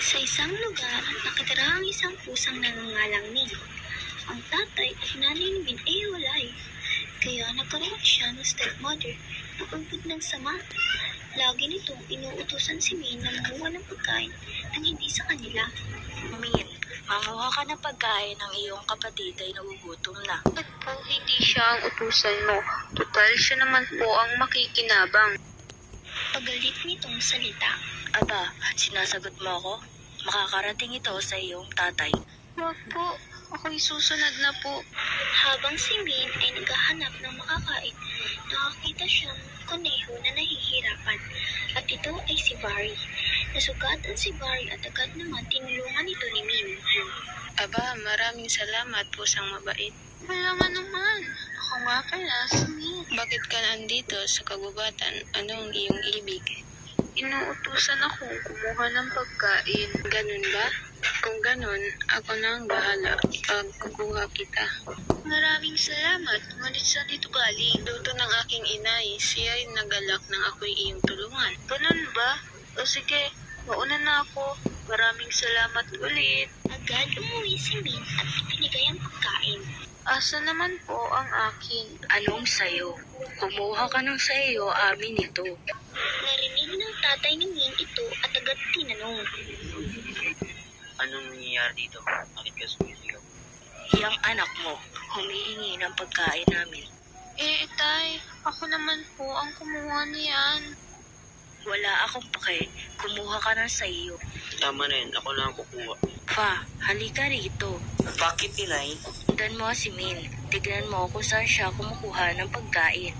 Sa isang lugar, nakatira ang isang pusang nangangalang Min. Ang tatay at nanay ni Min ay walay, kaya nagkaroon siya ng stepmother na ubod ng sama. Lagi nitong inuutusan si Min na manguha ng pagkain nang hindi sa kanila. Min, manguha ka ng pagkain ng iyong kapatid ay nagugutom na. Bakit po hindi siya ang utusan mo? Tutal siya naman po ang makikinabang. Pagalit nitong salita. Aba, sinasagot mo ako? Makakarating ito sa iyong tatay. Wag po, ako'y susunod na po. Habang si Min ay naghahanap ng makakain, nakakita siyang kuneho na nahihirapan at ito ay si Barry. Nasugatan si Barry at agad naman tinulungan ito ni Min. Aba, maraming salamat po sang mabait. Wala nga naman. Ako nga pala, si Min. Bakit ka nandito sa kagubatan? Ano ang iyong ibig? Inuutusan akong kumuha ng pagkain. Ganun ba? Kung ganun, ako na ang bahala. Pagkukuha kita. Maraming salamat. Ngunit saan dito galing? Luto ng aking inay. Siya ay nagalak ng ako'y iyong tulungan. Ganun ba? O sige, mauna na ako. Maraming salamat ulit. Agad umuwi si Min at binigay ang pagkain. Asa naman po ang akin? Anong sayo? Kumuha ka ng sayo, amin ito. Narinig ng tatay ni Min ito at agad tinanong. Anong nangyayari dito? Bakit ka sumisigaw? Yang anak mo, humihingi ng pagkain namin. Tay, ako naman po ang kumuha niyan. Wala akong pake, kumuha ka ng sayo. Tama na yun, ako na ang kukuha. Fa, halika rito. Bakit, inay? Sundan mo si Min. Tignan mo kung saan siya kumukuha ng pagkain.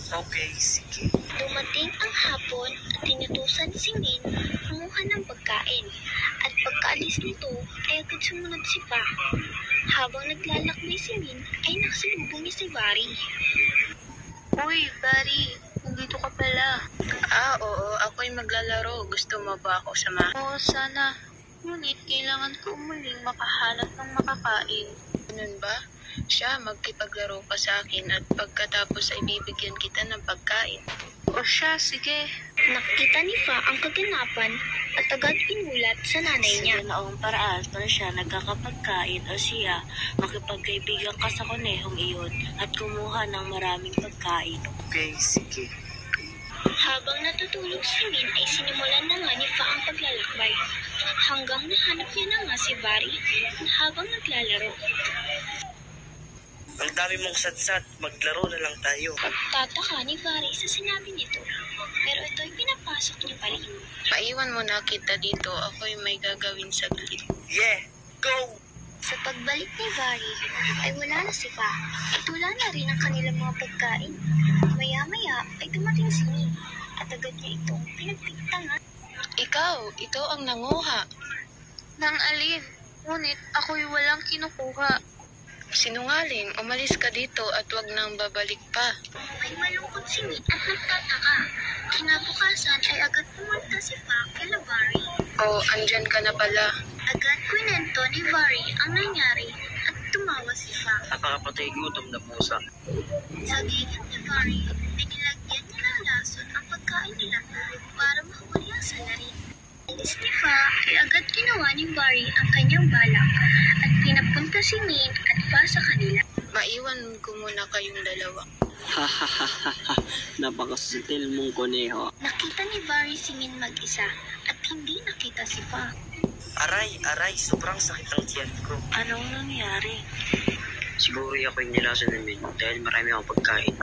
Okay, sige. Dumating ang hapon at tinutusan si Min kumuha ng pagkain. At pagkaalis nito ay agad sumunod si Pa. Habang naglalakbay si Min ay nakasalubong niya si Barry. Uy, Barry, nandito ka pala. Oo, ako'y maglalaro. Gusto mo ba ako sama? Oo, sana. Ngunit kailangan ko muling makahanap ng makakain. Ganun ba? Siya, magkipaglaro ka sa akin at pagkatapos ay bibigyan kita ng pagkain. O siya, sige. Nakita ni Fa ang kaganapan at agad pinulat sa nanay Sa niya. ganoong paraan para siya nagkakapagkain o siya makipagkaibigan ka sa kunehong iyon at kumuha ng maraming pagkain. Okay, sige. Habang natutulog si Min ay sinimulan na nga ni Fa ang paglalakbay. Hanggang nahanap niya na nga si Barry habang naglalaro. Ang dami mong satsat, maglaro na lang tayo. Tataka ni Barry sa sinabi nito, pero ito'y pinapasok niya pa rin. Maiwan mo na kita dito. Ako'y may gagawin saglit. Yeah, go! Sa pagbalik ni Barry ay wala na si Pa at wala na rin ang kanilang mga pagkain. Maya-maya ay dumating si Min at agad niya itong pinagpintangan. Ikaw ang nanguha. Nang alin? Ngunit ako'y walang kinukuha. Sinungaling, umalis ka dito at wag nang babalik pa. May malungkot si Min at nagtataka. Kinabukasan ay agad pumunta si Fa kay Barry. Oh, andyan ka na pala. Agad kwento ni Barry ang nangyari at tumawa si Fa. Napakapatay gutom na pusa. Sa gilid ni Barry ay nilagyan niya ng lason ang pagkain nila para mahuli ang salarin. Inis ni Fa ay agad ginawa ni Barry ang kanyang balak at pinapunta si Min at Fa sa kanila. Maiwan ko muna kayong dalawa. Hahaha, napakasutil mong kuneho. Nakita ni Barry si Min mag-isa at hindi nakita si Fa. Aray, sobrang sakit ang tiyan ko. Anong nangyari? Siguro ako yung nilason namin dahil marami akong pagkain.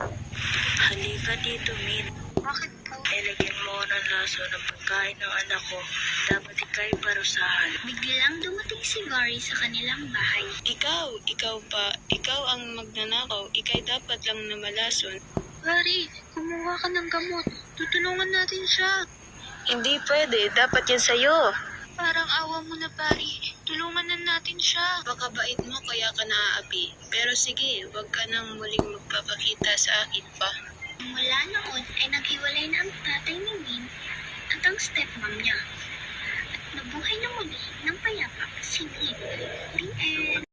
Halika dito, Min. Bakit po? Ilagyan mo ng laso ng pagkain ng anak ko. Dapat ikay parusahan. Biglang dumating si Barry sa kanilang bahay. Ikaw ang magnanakaw. Ika'y dapat lang na malason. Barry, kumuha ka ng gamot. Tutulungan natin siya. Hindi pwede. Dapat yan sa'yo. Parang awa mo na, Barry. Tulungan na natin siya. Baka bait mo kaya ka naaapi. Pero sige, wag ka nang muling magpapakita sa akin pa. Mula noon ay naghiwalay na ang tatay ni Min at ang stepmom niya. At nabuhay na muli ng payapa si Min. The end.